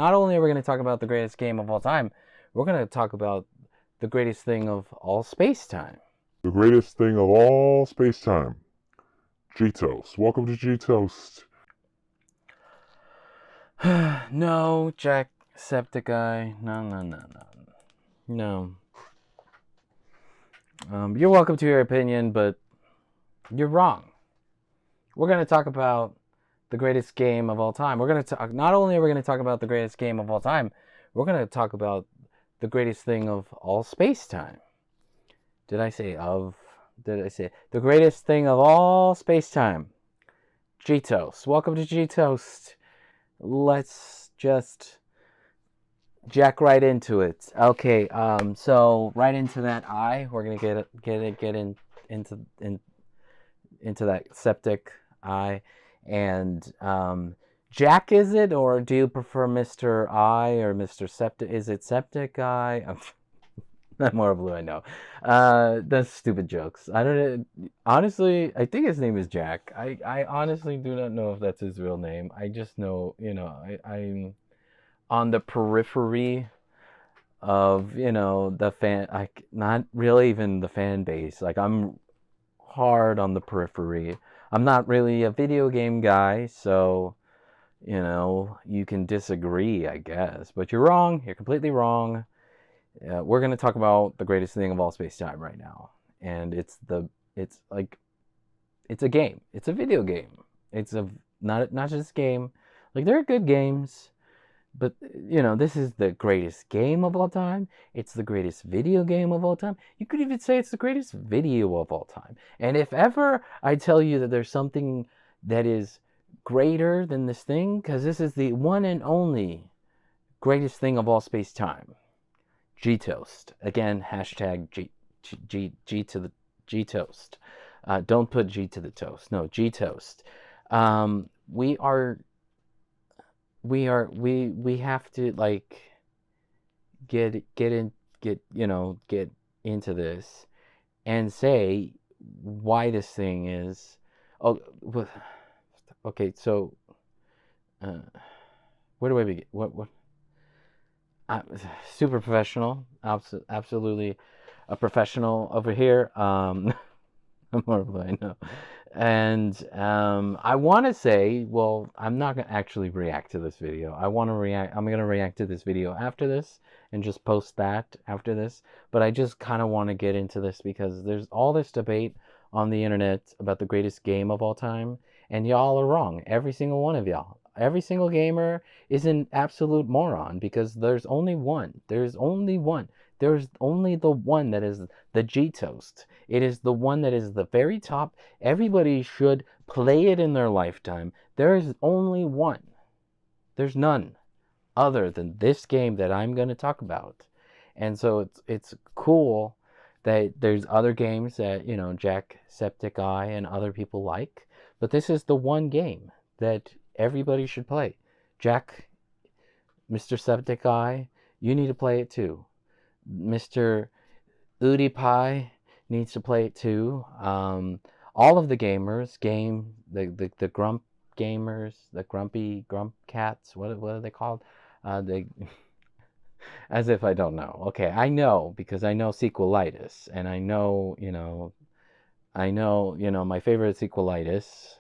not only are we going to talk about the greatest game of all time, we're going to talk about the greatest thing of all space-time. The greatest thing of all space-time. GTOAST. Welcome to GTOAST. No, jacksepticeye. No. You're welcome to your opinion, but you're wrong. We're going to talk about the greatest game of all time. We're going to talk, not only are we going to talk about the greatest game of all time, we're going to talk about the greatest thing of all space-time. Did I say the greatest thing of all space-time? GTOAST. Welcome to GTOAST. Let's just jack right into it. Okay, so right into that eye, we're gonna get into that septic eye, and Jack, is it, or do you prefer Mr. Eye or Mr. Septic? Is it Septic Eye? I'm more blue, I know. That's stupid jokes. I don't honestly. I think his name is Jack. I honestly do not know if that's his real name. I just know, I'm on the periphery of, the fan. Not really even the fan base. Like, I'm hard on the periphery. I'm not really a video game guy, so you can disagree, I guess. But you're wrong. You're completely wrong. We're going to talk about the greatest thing of all space-time right now, and it's a game. It's a video game. It's not just a game. Like, there are good games, but this is the greatest game of all time. It's the greatest video game of all time. You could even say it's the greatest video of all time. And if ever I tell you that there's something that is greater than this thing, because this is the one and only greatest thing of all space-time. GTOAST. Again, hashtag G to the GTOAST. Don't put G to the toast. No, GTOAST. We have to, like, get into this and say why this thing is. Okay, so where do I begin? What? Super professional, absolutely a professional over here. I'm horrible, I know. And I want to say, well, I'm not going to actually react to this video. I'm going to react to this video after this and just post that after this. But I just kind of want to get into this because there's all this debate on the internet about the greatest game of all time. And y'all are wrong. Every single one of y'all. Every single gamer is an absolute moron because there's only one. There's only one. There's only the one that is the GTOAST. It is the one that is the very top. Everybody should play it in their lifetime. There is only one. There's none other than this game that I'm going to talk about. And so it's cool that there's other games that, jacksepticeye and other people like. But this is the one game that everybody should play. Jack, Mr. Septiceye, you need to play it too. Mr. Pie needs to play it too. All of the gamers, the grump gamers, the grumpy grump cats, what are they called? They as if I don't know. Okay, I know because I know sequelitis, and I know my favorite sequelitis.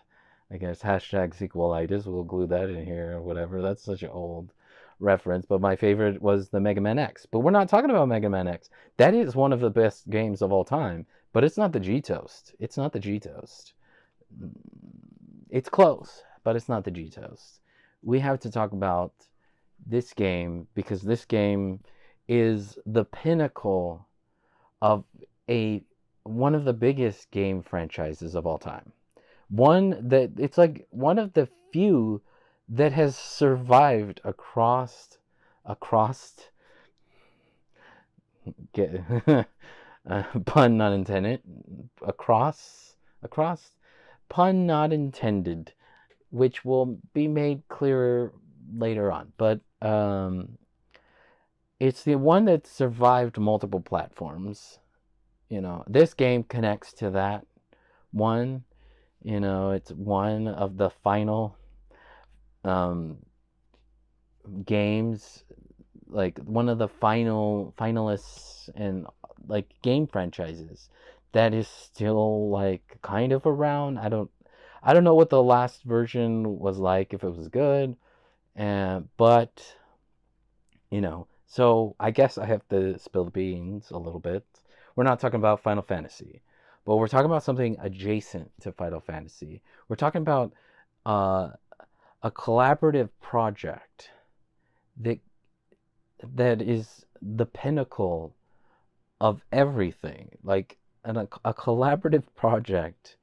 I guess hashtag sequelitis. We'll glue that in here or whatever. That's such an old reference. But my favorite was the Mega Man X. But we're not talking about Mega Man X. That is one of the best games of all time. But it's not the GTOAST. It's not the GTOAST. It's close, but it's not the GTOAST. We have to talk about this game because this game is the pinnacle of one of the biggest game franchises of all time. One that it's like one of the few that has survived across pun not intended, across pun not intended, which will be made clearer later on. But it's the one that survived multiple platforms. This game connects to that one. It's one of the final games, like one of the finalists and like game franchises that is still like kind of around. I don't know what the last version was like, if it was good, but so I guess I have to spill the beans a little bit. We're not talking about Final Fantasy, but we're talking about something adjacent to Final Fantasy. We're talking about uh, a collaborative project that that is the pinnacle of everything. Like a collaborative project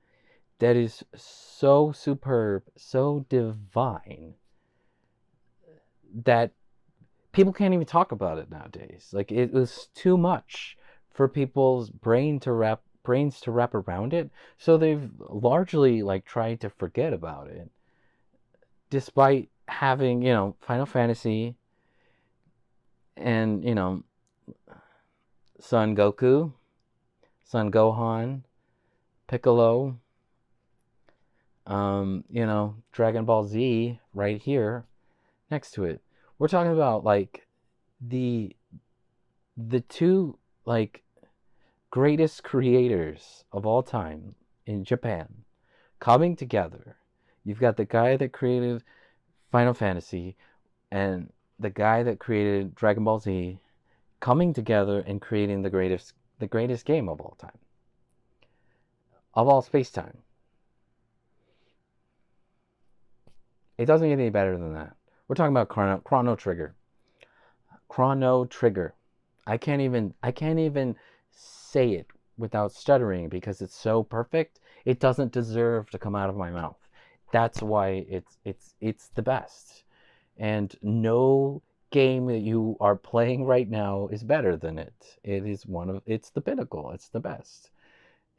that is so superb, so divine that people can't even talk about it nowadays. Like it was too much for people's brains to wrap around it. So they've largely like tried to forget about it, despite having Final Fantasy and Son Goku, Son Gohan, Piccolo, Dragon Ball Z right here next to it. We're talking about like the the two like greatest creators of all time in Japan coming together. You've got the guy that created Final Fantasy and the guy that created Dragon Ball Z coming together and creating the greatest game of all time. Of all space time. It doesn't get any better than that. We're talking about Chrono Trigger. Chrono Trigger. I can't even say it without stuttering because it's so perfect. It doesn't deserve to come out of my mouth. That's why it's the best. And no game that you are playing right now is better than it. It's the pinnacle. It's the best.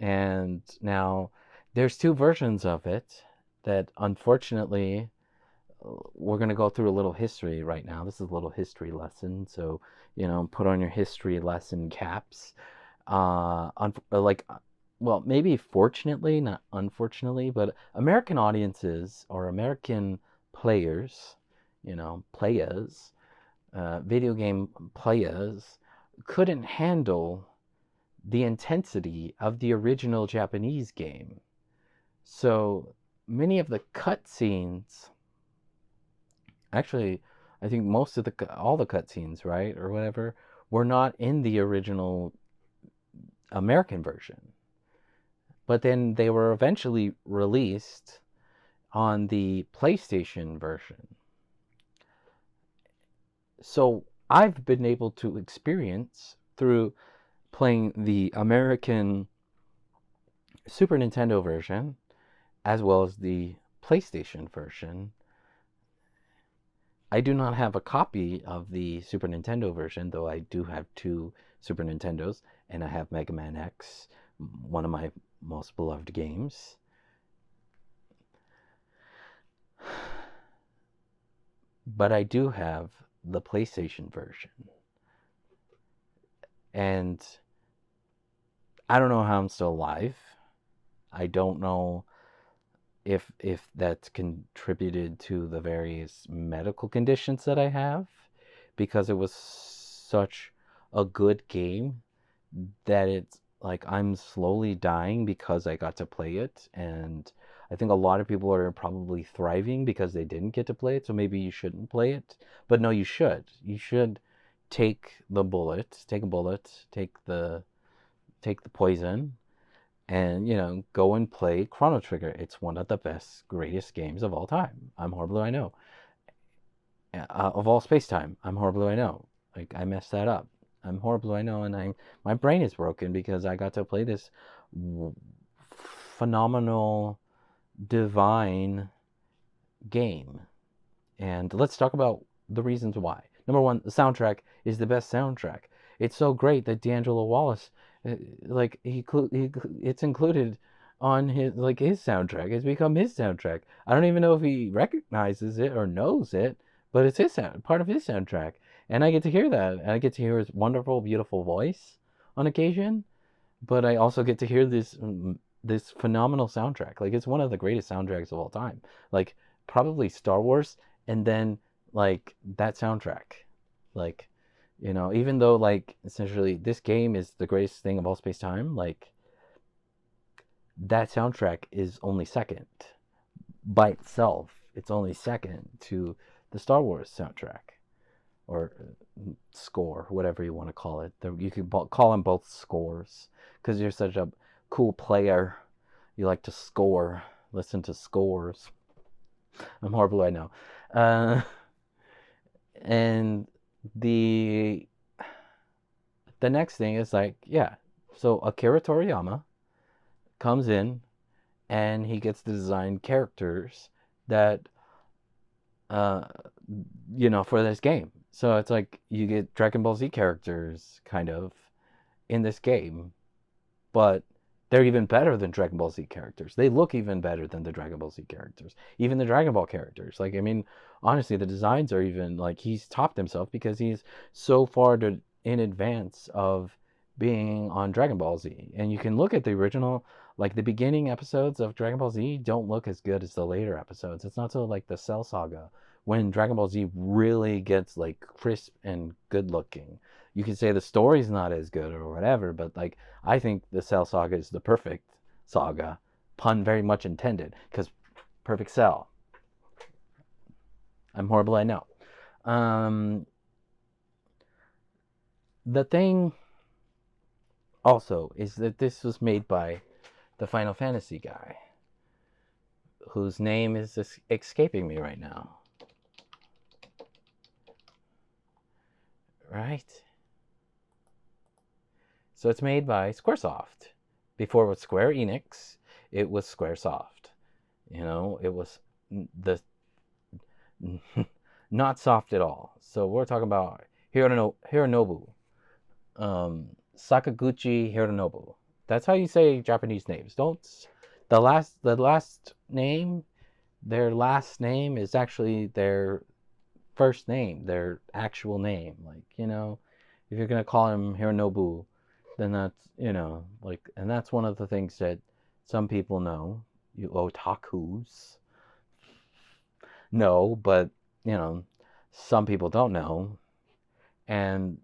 And now there's two versions of it that unfortunately we're going to go through a little history right now. This is a little history lesson, so put on your history lesson caps. Well, maybe fortunately, not unfortunately, but American audiences or American players, players, video game players, couldn't handle the intensity of the original Japanese game. So many of the cutscenes, actually, I think most of all the cutscenes, right, or whatever, were not in the original American version. But then they were eventually released on the PlayStation version. So I've been able to experience through playing the American Super Nintendo version as well as the PlayStation version. I do not have a copy of the Super Nintendo version, though I do have two Super Nintendos, and I have Mega Man X, one of my most beloved games. But I do have the PlayStation version. And I don't know how I'm still alive. I don't know if that's contributed to the various medical conditions that I have, because it was such a good game that it's like I'm slowly dying because I got to play it. And I think a lot of people are probably thriving because they didn't get to play it, so maybe you shouldn't play it. But no, you should. You should take a bullet, take the poison, and go and play Chrono Trigger. It's one of the best, greatest games of all time. I'm horrible, I know. Of all space time, I'm horrible, I know. Like I messed that up. I'm horrible, I know, and my brain is broken because I got to play this phenomenal, divine game. And let's talk about the reasons why. Number one, the soundtrack is the best soundtrack. It's so great that D'Angelo Wallace, like it's included on his soundtrack. It's become his soundtrack. I don't even know if he recognizes it or knows it, but it's part of his soundtrack. And I get to hear that. And I get to hear his wonderful, beautiful voice on occasion. But I also get to hear this phenomenal soundtrack. Like it's one of the greatest soundtracks of all time. Like probably Star Wars, and then like that soundtrack. Like, even though like essentially this game is the greatest thing of all space time, like that soundtrack is only second by itself. It's only second to the Star Wars soundtrack or score, whatever you want to call it. You could call them both scores because you're such a cool player. You like to score, listen to scores. I'm horrible, I know. Uh, and the the next thing is like, yeah. So Akira Toriyama comes in and he gets to design characters that uh for this game. So it's like you get Dragon Ball Z characters kind of in this game, but they're even better than Dragon Ball Z characters. They look even better than the Dragon Ball Z characters. Even the Dragon Ball characters. Like, I mean, honestly, the designs are even like he's topped himself because he's so far in advance of being on Dragon Ball Z. And you can look at the original, like the beginning episodes of Dragon Ball Z don't look as good as the later episodes. It's not so like the Cell Saga when Dragon Ball Z really gets like crisp and good looking. You can say the story's not as good or whatever, but like I think the Cell Saga is the perfect saga, pun very much intended, because perfect Cell. I'm horrible, I know. Um, the thing also is that this was made by the Final Fantasy guy, whose name is escaping me right now. Right? So it's made by Squaresoft. Before it was Square Enix, it was Squaresoft. It was the not soft at all. So we're talking about Hironobu, Sakaguchi Hironobu. That's how you say Japanese names. Don't the last name, their last name is actually their first name, their actual name. Like, if you're gonna call him Hironobu, then that's like, and that's one of the things that some people know, you otakus know, but some people don't know, and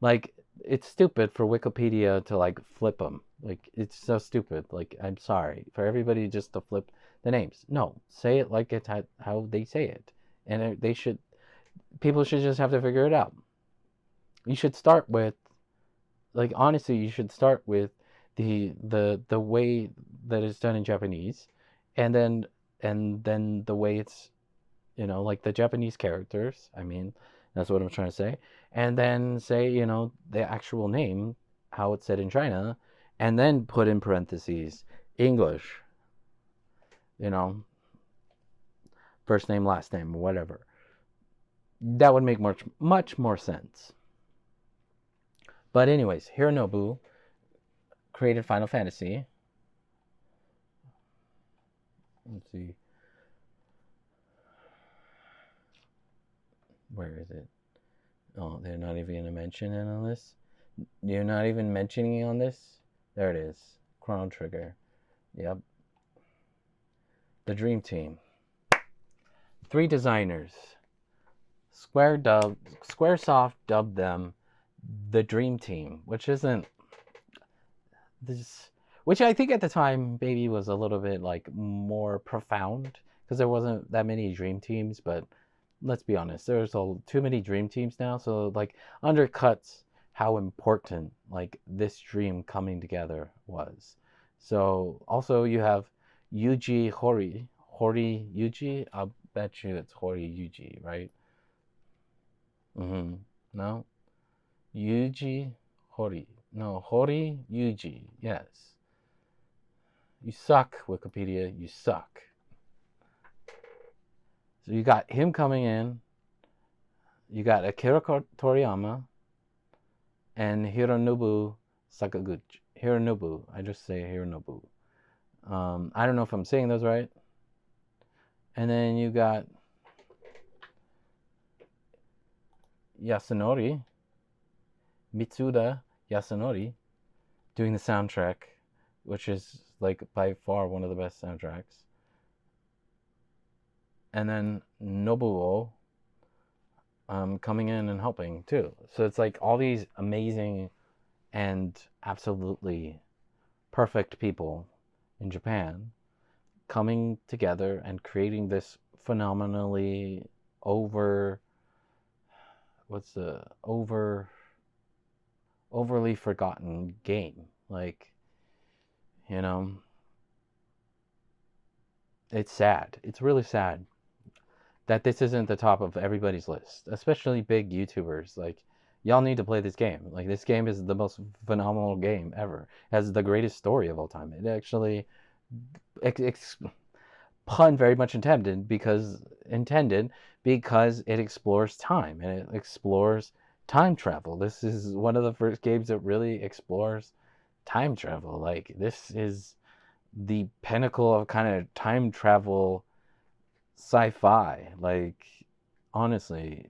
like it's stupid for Wikipedia to like flip them. Like it's so stupid. Like I'm sorry for everybody just to flip the names. No, say it like it's how they say it, and they should. People should just have to figure it out. You should start with, like, honestly, you should start with the way that it's done in Japanese, and then the way it's like the Japanese characters. I mean, that's what I'm trying to say. And then say, the actual name, how it's said in China, and then put in parentheses English, you know, first name, last name, whatever. That would make much more sense. But anyways, Hironobu created Final Fantasy. Let's see. Where is it? Oh, they're not even going to mention it on this. You're not even mentioning it on this? There it is. Chrono Trigger. Yep. The Dream Team. 3 designers. Squaresoft dubbed them the Dream Team, which isn't this, which I think at the time maybe was a little bit like more profound because there wasn't that many Dream Teams, but let's be honest, there's too many Dream Teams now, so like undercuts how important like this dream coming together was. So also you have Yuji Hori Yuji. I'll bet you it's Hori Yuji, right? No, Yuji Hori. No, Hori Yuji. Yes. You suck, Wikipedia. You suck. So you got him coming in. You got Akira Toriyama and Hironobu Sakaguchi. Hironobu. I just say Hironobu. I don't know if I'm saying those right. And then you got Yasunori, Mitsuda Yasunori, doing the soundtrack, which is like by far one of the best soundtracks. And then Nobuo coming in and helping too. So it's like all these amazing and absolutely perfect people in Japan coming together and creating this phenomenally over what's the overly forgotten game. Like, you know, it's sad. It's really sad that this isn't the top of everybody's list, especially big YouTubers. Like, y'all need to play this game. Like, this game is the most phenomenal game ever. It has the greatest story of all time. It actually, pun very much intended because it explores time and it explores time travel. This is one of the first games that really explores time travel. Like, this is the pinnacle of kind of time travel sci-fi. Like, honestly,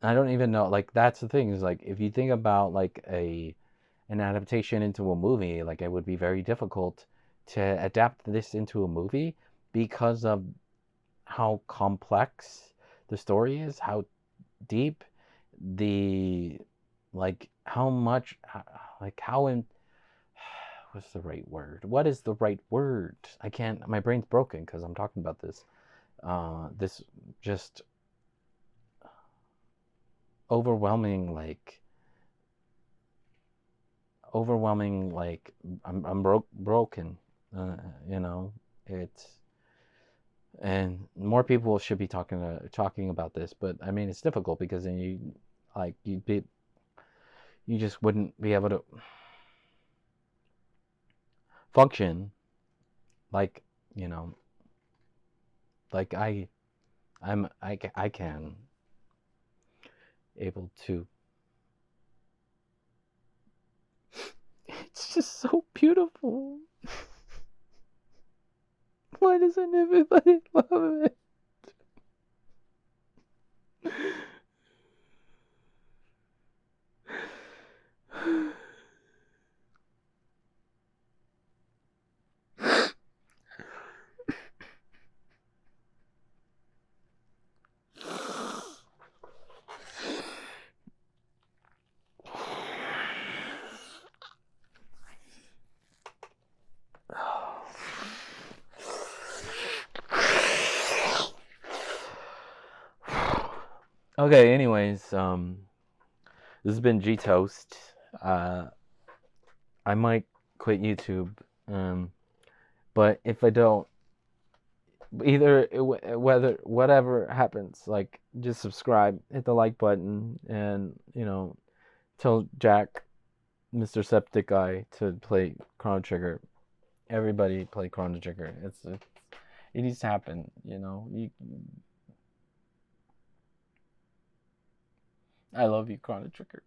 I don't even know. Like, that's the thing, is like, if you think about like an adaptation into a movie, like, it would be very difficult to adapt this into a movie because of how complex the story is, how deep the, like, how much, like, how in, what's the right word? What is the right word? I can't, my brain's broken because I'm talking about this. This just overwhelming, like I'm broken. You know, it's, and more people should be talking about this, but I mean, it's difficult because then you just wouldn't be able to function like, you know, like I can able to. It's just so beautiful. Why doesn't everybody love it? Okay, anyways, this has been GTOAST. I might quit YouTube, but if I don't, whatever happens, like, just subscribe, hit the like button, and, you know, tell Jack, Mr. Septic Eye, to play Chrono Trigger. Everybody play Chrono Trigger. It needs to happen, you know. I love you, Chrono Trigger.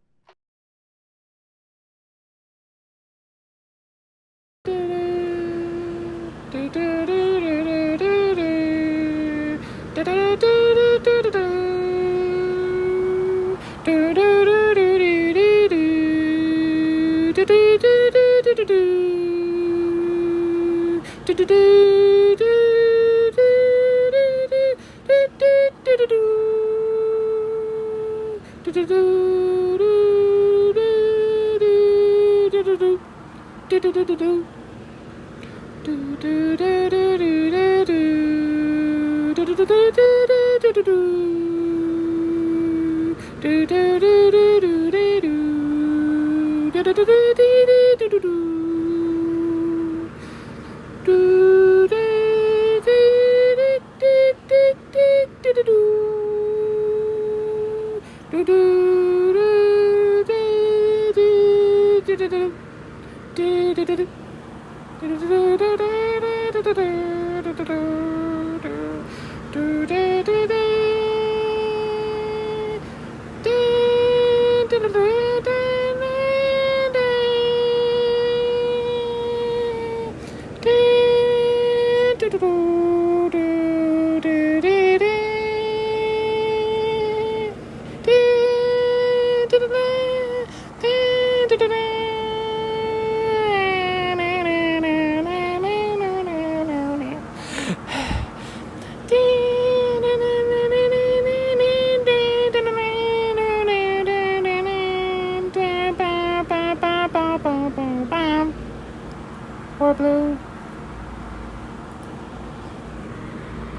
Or blue.